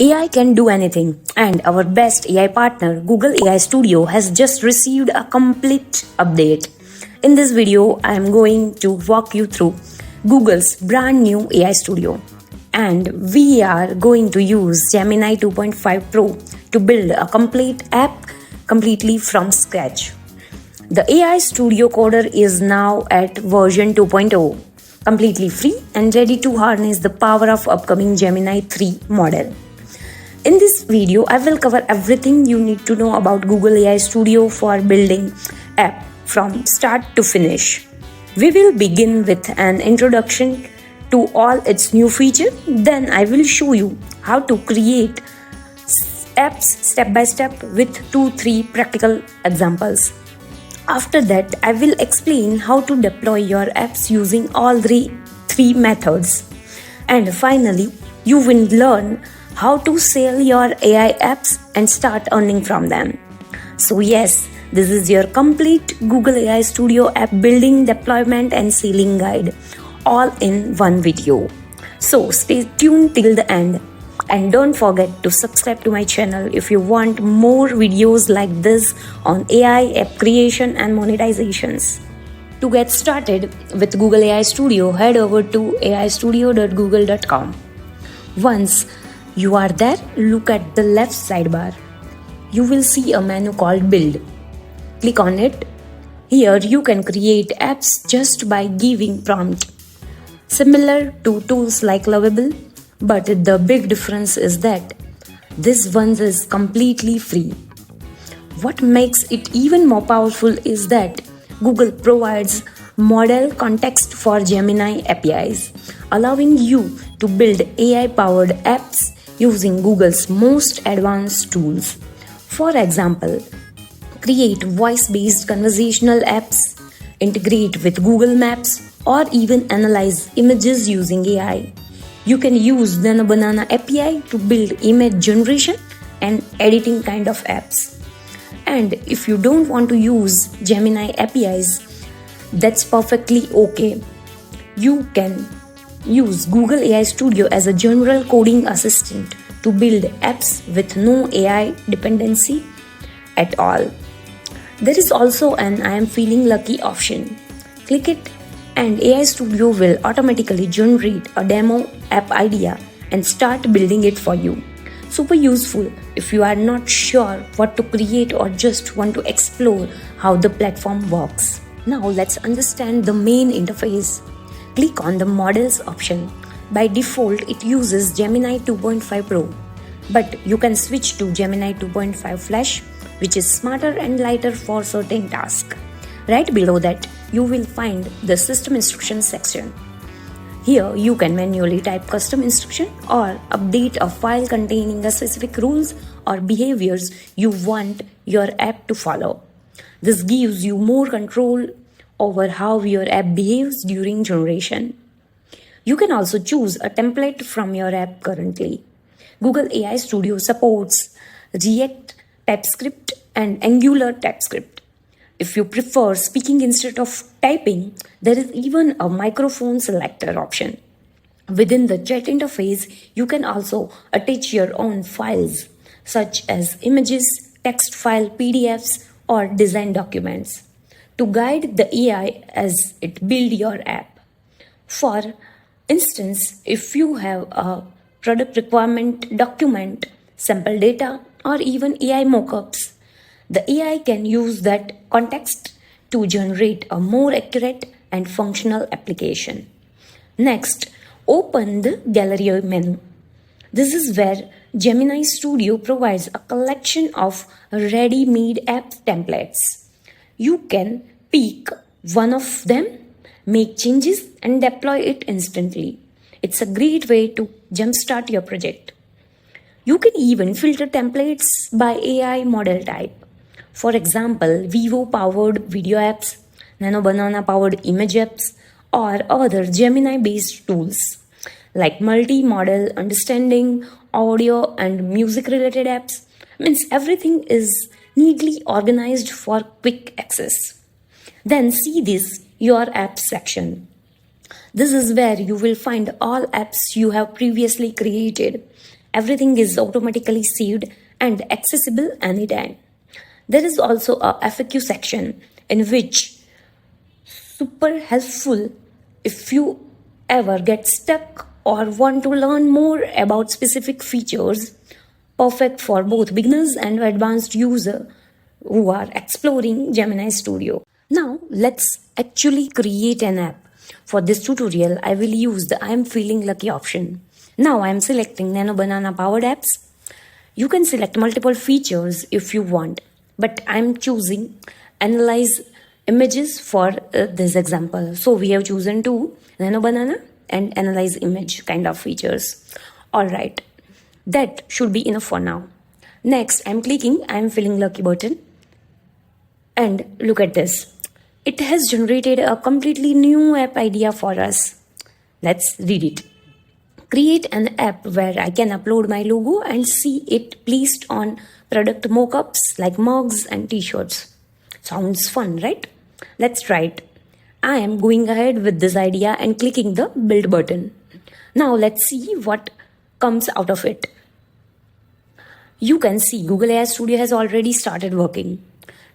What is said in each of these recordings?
AI can do anything, and our best AI partner, Google AI Studio, has just received a complete update. In this video, I am going to walk you through Google's brand new AI Studio. And we are going to use Gemini 2.5 Pro to build a complete app completely from scratch. The AI Studio Coder is now at version 2.0, completely free and ready to harness the power of upcoming Gemini 3 model. In this video, I will cover everything you need to know about Google AI Studio for building app from start to finish. We will begin with an introduction to all its new features. Then I will show you how to create apps step by step with 2-3 practical examples. After that, I will explain how to deploy your apps using all three methods. And finally, you will learn how to sell your AI apps and start earning from them. So yes, this is your complete Google AI Studio app building, deployment and selling guide, all in one video. So stay tuned till the end. And don't forget to subscribe to my channel if you want more videos like this on AI, app creation and monetizations. To get started with Google AI Studio, head over to aistudio.google.com. Once you are there, look at the left sidebar. You will see a menu called Build. Click on it. Here you can create apps just by giving prompt. Similar to tools like Lovable, but the big difference is that this one is completely free. What makes it even more powerful is that Google provides model context for Gemini APIs, allowing you to build AI-powered apps using Google's most advanced tools. For example, create voice-based conversational apps, integrate with Google Maps, or even analyze images using AI. You can use Nano Banana API to build image generation and editing kind of apps. And if you don't want to use Gemini APIs, that's perfectly okay. You can use Google AI Studio as a general coding assistant to build apps with no AI dependency at all. There is also an I am feeling lucky option. Click it and AI Studio will automatically generate a demo app idea and start building it for you. Super useful if you are not sure what to create or just want to explore how the platform works. Now let's understand the main interface. Click on the Models option. By default, it uses Gemini 2.5 Pro, but you can switch to Gemini 2.5 Flash, which is smarter and lighter for certain tasks. Right below that, you will find the System Instructions section. Here, you can manually type custom instruction or update a file containing a specific rules or behaviors you want your app to follow. This gives you more control over how your app behaves during generation. You can also choose a template from your app currently. Google AI Studio supports React TypeScript and Angular TypeScript. If you prefer speaking instead of typing, there is even a microphone selector option. Within the chat interface, you can also attach your own files, such as images, text file, PDFs, or design documents, to guide the AI as it builds your app. For instance, if you have a product requirement document, sample data, or even AI mockups, the AI can use that context to generate a more accurate and functional application. Next, open the Gallery menu. This is where Gemini Studio provides a collection of ready-made app templates. You can pick one of them, make changes, and deploy it instantly. It's a great way to jumpstart your project. You can even filter templates by AI model type. For example, Vivo-powered video apps, Nano Banana-powered image apps, or other Gemini-based tools like multi-model understanding, audio and music-related apps. Means everything is neatly organized for quick access. Then see this Your Apps section. This is where you will find all apps you have previously created Everything is automatically saved and accessible anytime. There is also a FAQ section in which super helpful if you ever get stuck or want to learn more about specific features, perfect for both beginners and advanced users who are exploring Gemini Studio. Now let's actually create an app. For this tutorial, I will use the I am feeling lucky option. Now I am selecting Nano Banana powered apps. You can select multiple features if you want, but I am choosing analyze images for this example. So we have chosen two, Nano Banana and analyze image kind of features. Alright, that should be enough for now. Next, I'm clicking I am feeling lucky button. And look at this. It has generated a completely new app idea for us. Let's read it. Create an app where I can upload my logo and see it placed on product mockups like mugs and t-shirts. Sounds fun, right? Let's try it. I am going ahead with this idea and clicking the build button. Now let's see what comes out of it. You can see Google AI Studio has already started working.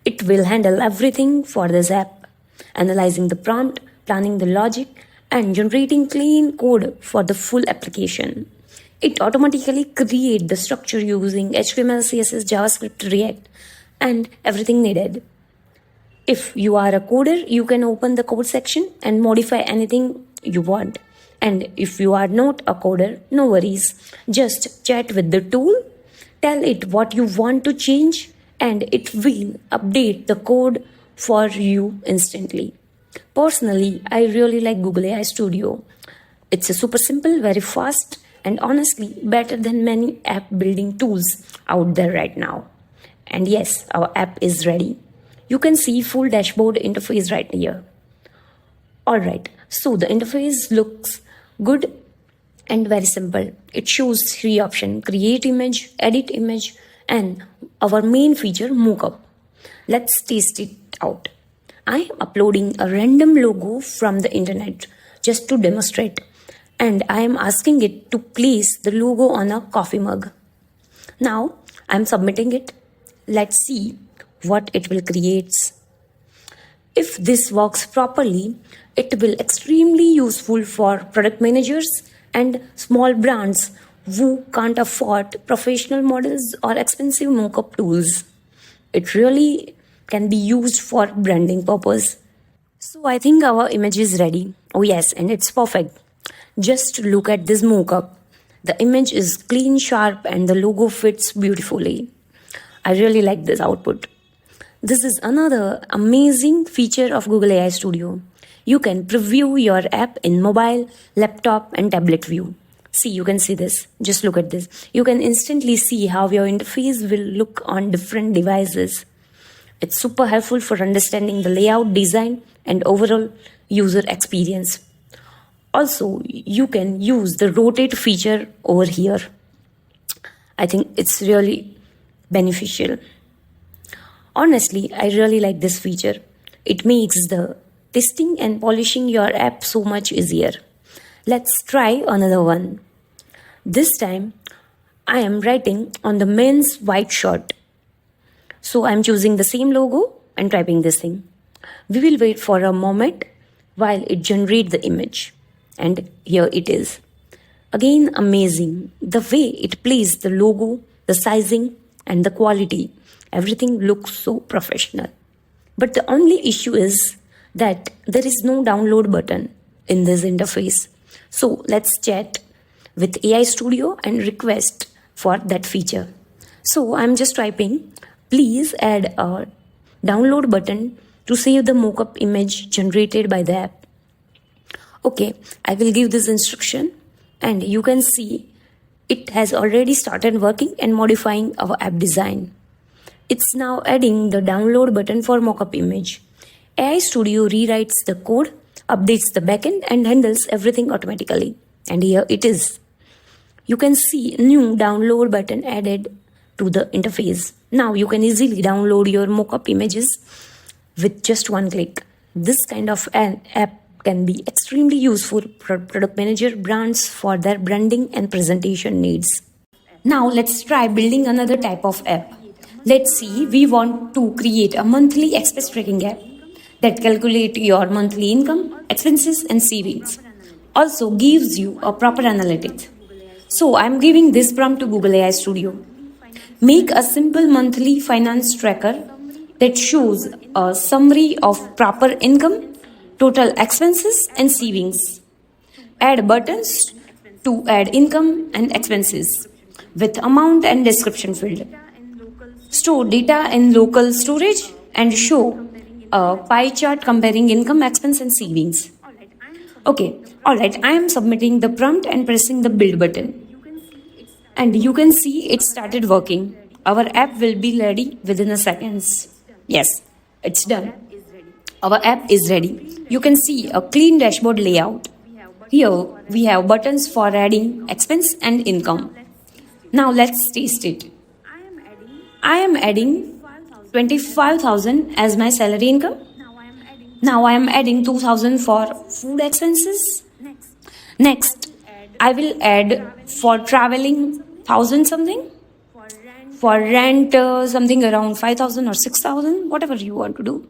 It will handle everything for this app, analyzing the prompt, planning the logic, and generating clean code for the full application. It automatically creates the structure using HTML, CSS, JavaScript, React, and everything needed. If you are a coder, you can open the code section and modify anything you want. And if you are not a coder, no worries. Just chat with the tool, tell it what you want to change, and it will update the code for you instantly. Personally, I really like Google AI Studio. It's a super simple, very fast, and honestly better than many app building tools out there right now. And yes, our app is ready. You can see full dashboard interface right here. Alright, so the interface looks good and very simple. It shows three options: create image, edit image, and our main feature mockup. Let's test it out. I am uploading a random logo from the internet just to demonstrate, and I am asking it to place the logo on a coffee mug. Now I am submitting it. Let's see what it will create. If this works properly, it will extremely useful for product managers and small brands who can't afford professional models or expensive mockup tools. It really can be used for branding purpose. So I think our image is ready. Oh yes, and it's perfect. Just look at this mockup. The image is clean, sharp, and the logo fits beautifully. I really like this output. This is another amazing feature of Google AI Studio. You can preview your app in mobile, laptop, and tablet view. See, you can see this. Just look at this. You can instantly see how your interface will look on different devices. It's super helpful for understanding the layout, design, and overall user experience. Also, you can use the rotate feature over here. I think it's really beneficial. Honestly, I really like this feature. It makes the testing and polishing your app so much easier. Let's try another one. This time, I am writing on the men's white shirt. So I'm choosing the same logo and typing this thing. We will wait for a moment while it generates the image. And here it is. Again, amazing. The way it plays the logo, the sizing, and the quality. Everything looks so professional. But the only issue is that there is no download button in this interface. So let's chat with AI Studio and request for that feature. So I'm just typing, please add a download button to save the mockup image generated by the app. Okay, I will give this instruction, and you can see it has already started working and modifying our app design. It's now adding the download button for mockup image. AI Studio rewrites the code, updates the backend, and handles everything automatically. And here it is. You can see new download button added to the interface. Now you can easily download your mockup images with just one click. This kind of an app can be extremely useful for product manager brands for their branding and presentation needs. Now let's try building another type of app. Let's see, we want to create a monthly expense tracking app that calculate your monthly income, expenses and savings. Also gives you a proper analytics. So I'm giving this prompt to Google AI Studio. Make a simple monthly finance tracker that shows a summary of proper income, total expenses and savings. Add buttons to add income and expenses with amount and description field. Store data in local storage and show a pie chart comparing income, expense and savings. Okay, alright, I am submitting the prompt and pressing the build button. And you can see it started working. Our app will be ready within a seconds. Yes, it's done. Our app is ready. You can see a clean dashboard layout. Here we have buttons for adding expense and income. Now let's taste it. I am adding 25,000 as my salary income. Now I am adding 2,000 for food expenses. Next, I will add for traveling 1,000 something. For rent something around 5,000 or 6,000, whatever you want to do.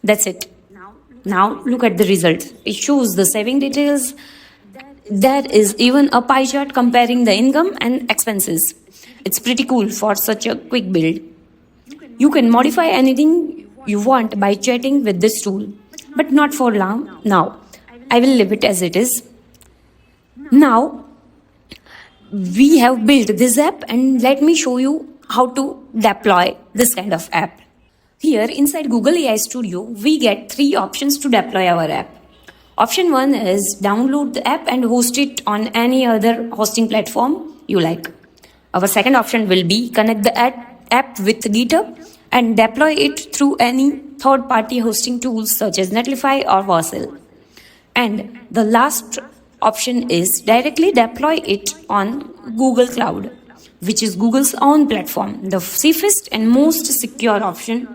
That's it. Now look at the result. It shows the saving details. There is even a pie chart comparing the income and expenses. It's pretty cool for such a quick build. You can modify anything you want by chatting with this tool, but not for long now. I will leave it as it is. Now we have built this app and let me show you how to deploy this kind of app. Here inside Google AI Studio, we get 3 options to deploy our app. Option 1 is download the app and host it on any other hosting platform you like. Our second option will be connect the app with GitHub and deploy it through any third-party hosting tools such as Netlify or Vercel. And the last option is directly deploy it on Google Cloud, which is Google's own platform, the safest and most secure option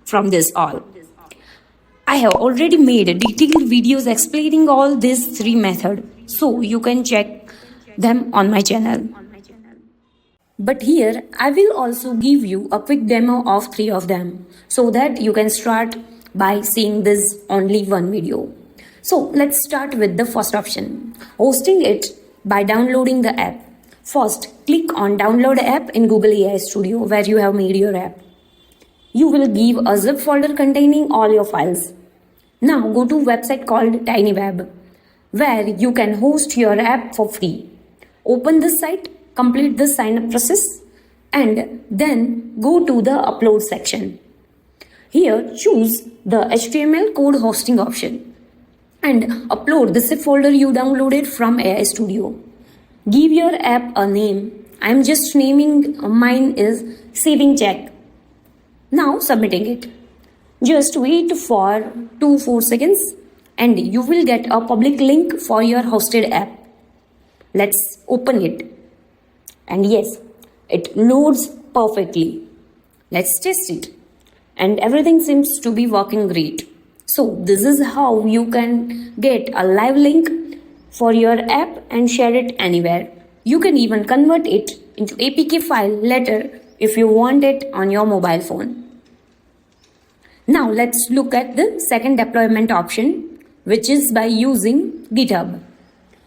from this all. I have already made detailed videos explaining all these 3 methods, so you can check them on my channel. But here I will also give you a quick demo of 3 of them so that you can start by seeing this only one video. So let's start with the first option, hosting it by downloading the app. First, click on download app in Google AI Studio where you have made your app. You will give a zip folder containing all your files. Now go to a website called TinyWeb where you can host your app for free. Open this site, complete the sign up process and then go to the upload section. Here choose the HTML code hosting option and upload the zip folder you downloaded from AI Studio. Give your app a name. I am just naming mine is saving check. Now submitting it. Just wait for 2-4 seconds and you will get a public link for your hosted app. Let's open it. And yes, it loads perfectly. Let's test it. And everything seems to be working great. So this is how you can get a live link for your app and share it anywhere. You can even convert it into APK file later if you want it on your mobile phone. Now let's look at the second deployment option, which is by using GitHub.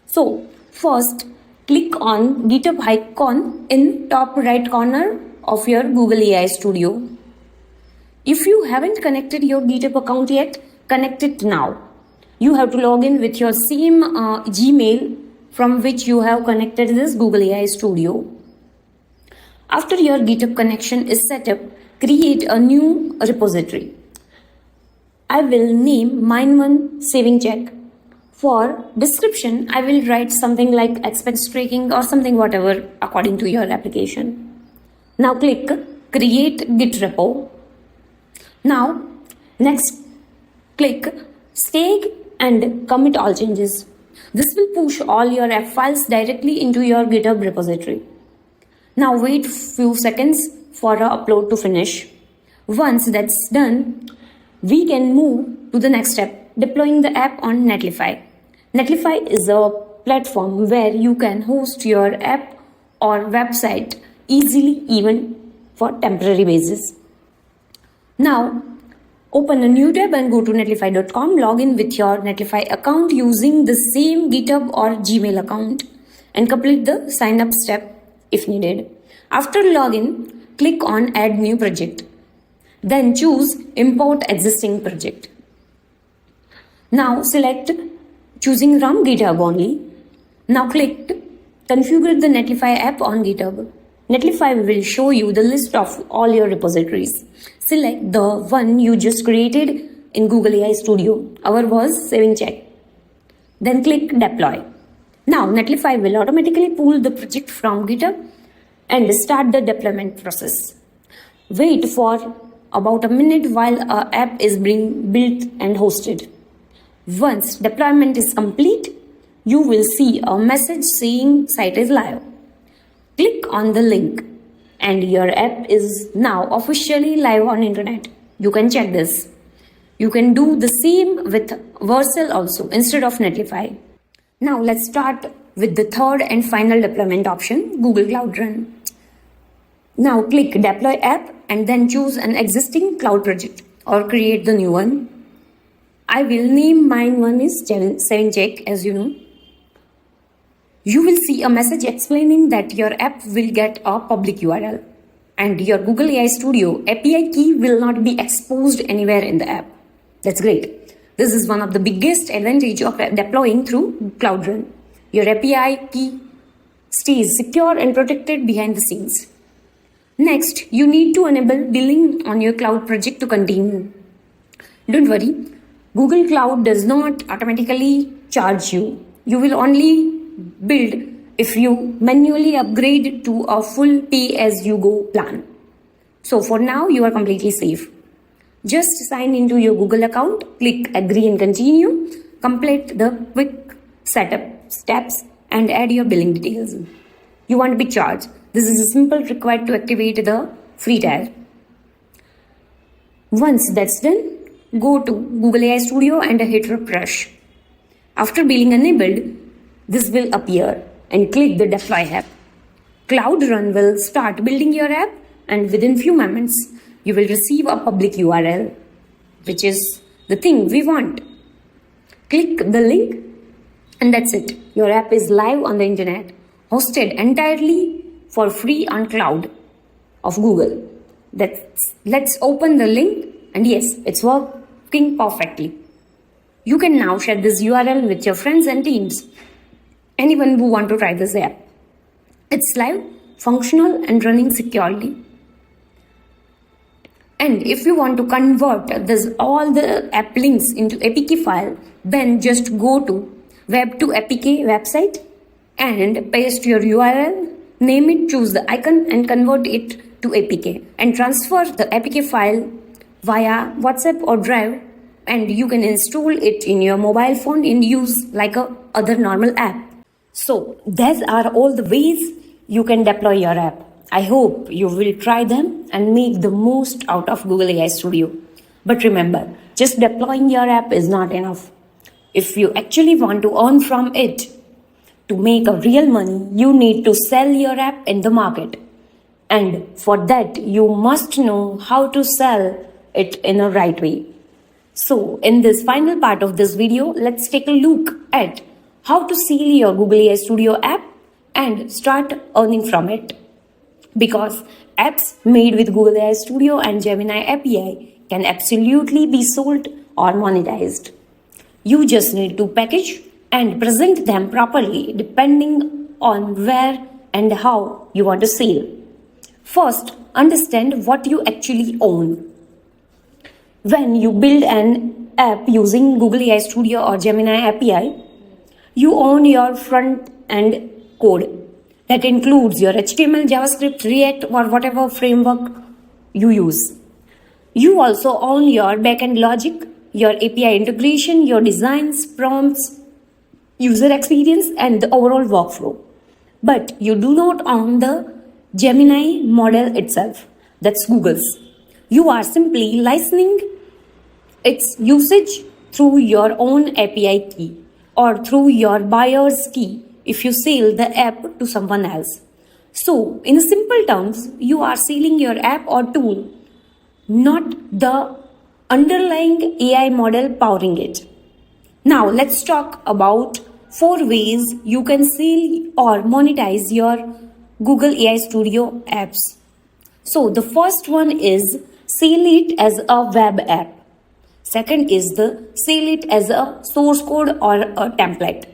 So first, click on GitHub icon in top right corner of your Google AI Studio. If you haven't connected your GitHub account yet, connect it now. You have to log in with your same Gmail from which you have connected this Google AI Studio. After your GitHub connection is set up, create a new repository. I will name mine one saving check. For description, I will write something like expense tracking or something whatever according to your application. Now click create Git repo. Now next click save and commit all changes. This will push all your app files directly into your GitHub repository. Now wait few seconds for the upload to finish. Once that's done, we can move to the next step, deploying the app on Netlify. Netlify is a platform where you can host your app or website easily, even for temporary basis. Now, open a new tab and go to netlify.com. Log in with your Netlify account using the same GitHub or Gmail account and complete the sign up step if needed. After login, click on Add New Project. Then choose Import Existing Project. Now select choosing from GitHub only. Now click Configure the Netlify app on GitHub. Netlify will show you the list of all your repositories. Select the one you just created in Google AI Studio. Our was Saving Check. Then click Deploy. Now Netlify will automatically pull the project from GitHub and start the deployment process. Wait for about a minute while our app is being built and hosted. Once deployment is complete, you will see a message saying site is live. Click on the link and your app is now officially live on internet. You can check this. You can do the same with Vercel also instead of Netlify. Now let's start with the third and final deployment option, Google Cloud Run. Now click Deploy App and then choose an existing cloud project or create the new one. I will name mine one is Saving Check, as you know. You will see a message explaining that your app will get a public URL and your Google AI Studio API key will not be exposed anywhere in the app. That's great. This is one of the biggest advantage of deploying through Cloud Run. Your API key stays secure and protected behind the scenes. Next, you need to enable billing on your cloud project to continue. Don't worry, Google Cloud does not automatically charge you. You will only build if you manually upgrade to a full pay-as-you-go plan. So for now, you are completely safe. Just sign into your Google account, click Agree and Continue, complete the quick setup steps and add your billing details. You won't be charged. This is a simple required to activate the free tier. Once that's done, go to Google AI Studio and hit refresh. After billing enabled, this will appear and click the Deploy app. Cloud Run will start building your app and within few moments, you will receive a public URL, which is the thing we want. Click the link and that's it. Your app is live on the internet, hosted entirely for free on cloud of Google. Let's open the link and yes, it's working perfectly. You can now share this URL with your friends and teams. Anyone who want to try this app. It's live, functional and running securely. And if you want to convert all the app links into APK file, then just go to Web to APK website and paste your URL, name it, choose the icon and convert it to APK and transfer the APK file via WhatsApp or Drive and you can install it in your mobile phone and use like a other normal app. So these are all the ways you can deploy your app. I hope you will try them and make the most out of Google AI Studio. But remember, just deploying your app is not enough. If you actually want to earn from it, to make a real money, you need to sell your app in the market. And for that, you must know how to sell it in a right way. So in this final part of this video, let's take a look at how to sell your Google AI Studio app and start earning from it. Because apps made with Google AI Studio and Gemini API can absolutely be sold or monetized. You just need to package and present them properly depending on where and how you want to sell. First, understand what you actually own. When you build an app using Google AI Studio or Gemini API, you own your front-end code. That includes your HTML, JavaScript, React, or whatever framework you use. You also own your backend logic, your API integration, your designs, prompts, user experience, and the overall workflow. But you do not own the Gemini model itself. That's Google's. You are simply licensing its usage through your own API key or through your buyer's key if you sell the app to someone else. So, in simple terms, you are selling your app or tool, not the underlying AI model powering it. Now, let's talk about 4 ways you can sell or monetize your Google AI Studio apps. So, the first one is sell it as a web app. Second is the sell it as a source code or a template.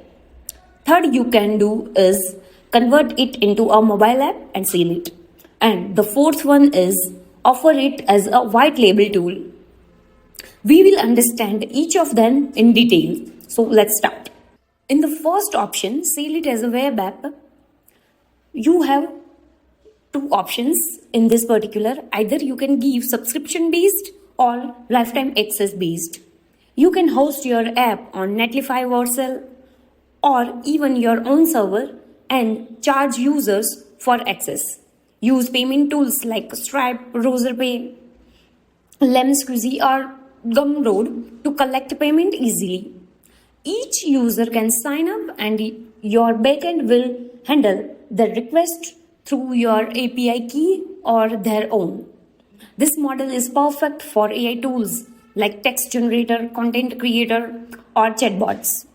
Third, you can do is convert it into a mobile app and sell it. And the fourth one is offer it as a white label tool. We will understand each of them in detail. So let's start. In the first option, sell it as a web app, you have two options in this particular. Either you can give subscription based or lifetime access based. You can host your app on Netlify, Vercel, or even your own server and charge users for access. Use payment tools like Stripe, Razorpay, Lemon Squeezy, or Gumroad to collect payment easily. Each user can sign up and your backend will handle the request through your API key or their own. This model is perfect for AI tools like text generator, content creator, or chatbots.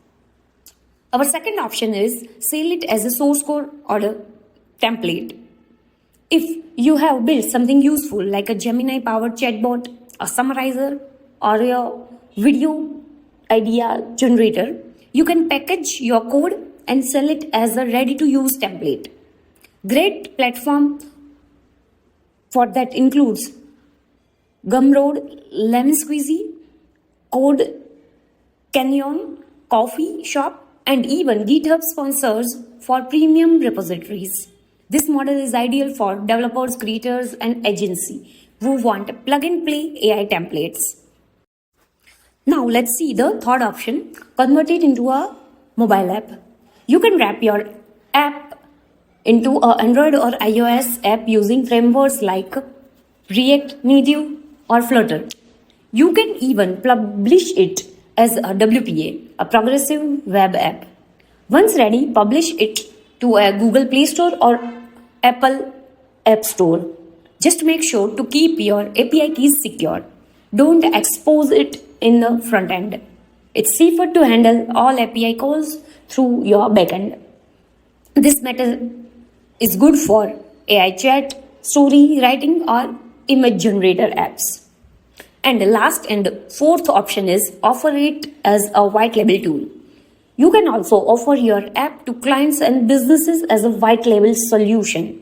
Our second option is sell it as a source code or a template. If you have built something useful like a Gemini powered chatbot, a summarizer, or a video idea generator, you can package your code and sell it as a ready to use template. Great platform for that includes Gumroad, Lemon Squeezy, Code Canyon, Coffee Shop, and even GitHub sponsors for premium repositories. This model is ideal for developers, creators, and agency who want plug-and-play AI templates. Now let's see the third option, convert it into a mobile app. You can wrap your app into an Android or iOS app using frameworks like React Native or Flutter. You can even publish it as a WPA, a progressive web app. Once ready, publish it to a Google Play Store or Apple App Store. Just make sure to keep your API keys secure. Don't expose it in the front end. It's safer to handle all API calls through your backend. This method is good for AI chat, story writing, or image generator apps. And the last and fourth option is offer it as a white label tool. You can also offer your app to clients and businesses as a white label solution,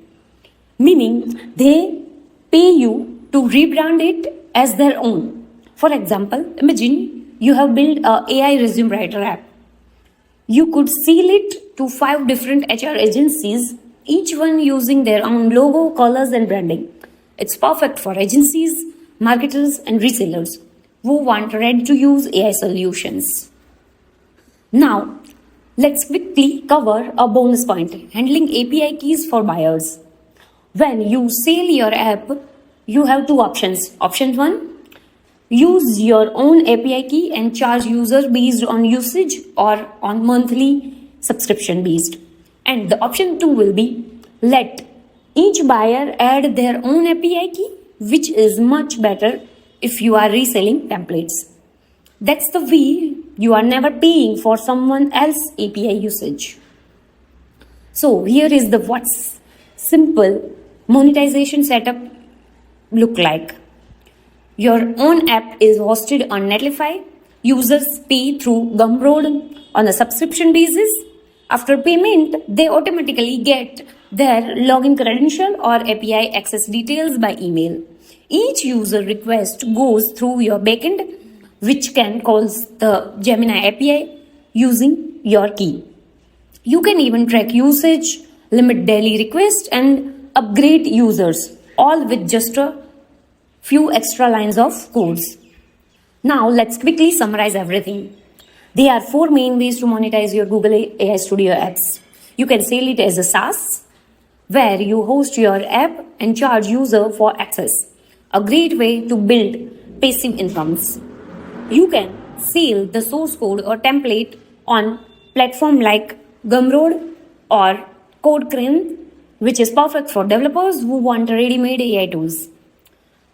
meaning they pay you to rebrand it as their own. For example, imagine you have built a AI resume writer app. You could sell it to 5 different HR agencies, each one using their own logo, colors, and branding. It's perfect for agencies, marketers, and resellers who want ready-to-use AI solutions. Now, let's quickly cover a bonus point, handling API keys for buyers. When you sell your app, you have two options. Option 1, use your own API key and charge users based on usage or on monthly subscription based. And the option 2 will be let each buyer add their own API key, which is much better if you are reselling templates. That's the way you are never paying for someone else's API usage. So here is the what's simple monetization setup look like. Your own app is hosted on Netlify. Users pay through Gumroad on a subscription basis. After payment, they automatically get their login credential or API access details by email. Each user request goes through your backend, which can call the Gemini API using your key. You can even track usage, limit daily requests, and upgrade users, all with just a few extra lines of codes. Now let's quickly summarize everything. There are 4 main ways to monetize your Google AI Studio apps. You can sell it as a SaaS, where you host your app and charge user for access. A great way to build passive incomes. You can sell the source code or template on platform like Gumroad or CodeCrane which is perfect for developers who want ready-made AI tools.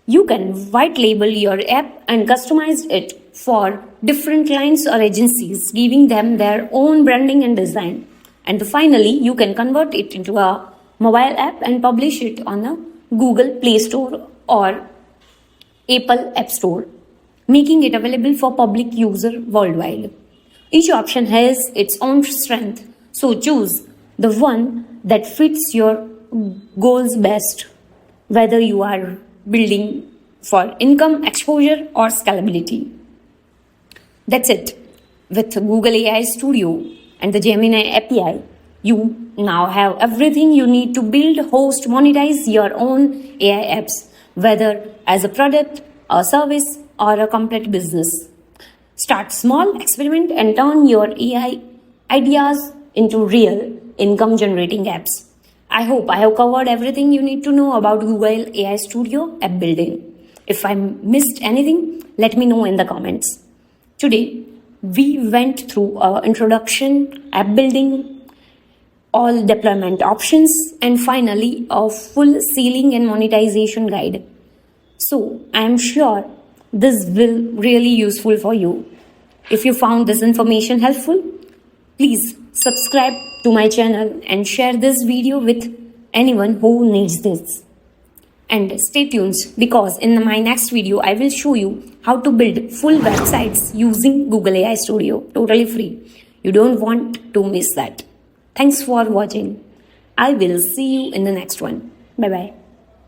You can white label your app and customize it for different clients or agencies, giving them their own branding and design. And finally, you can convert it into a mobile app and publish it on a Google Play Store or Apple App Store, making it available for public user worldwide. Each option has its own strength, so choose the one that fits your goals best, whether you are building for income, exposure, or scalability. That's it. With Google AI Studio and the Gemini API, you now have everything you need to build, host, monetize your own AI apps, whether as a product, a service, or a complete business. Start small, experiment, and turn your AI ideas into real income generating apps. I hope I have covered everything you need to know about Google AI Studio app building. If I missed anything, let me know in the comments. Today, we went through our introduction, app building, all deployment options, and finally a full scaling and monetization guide. So I am sure this will really useful for you. If you found this information helpful, please subscribe to my channel and share this video with anyone who needs this. And stay tuned because in my next video I will show you how to build full websites using Google AI Studio totally free. You don't want to miss that. Thanks for watching. I will see you in the next one. Bye bye.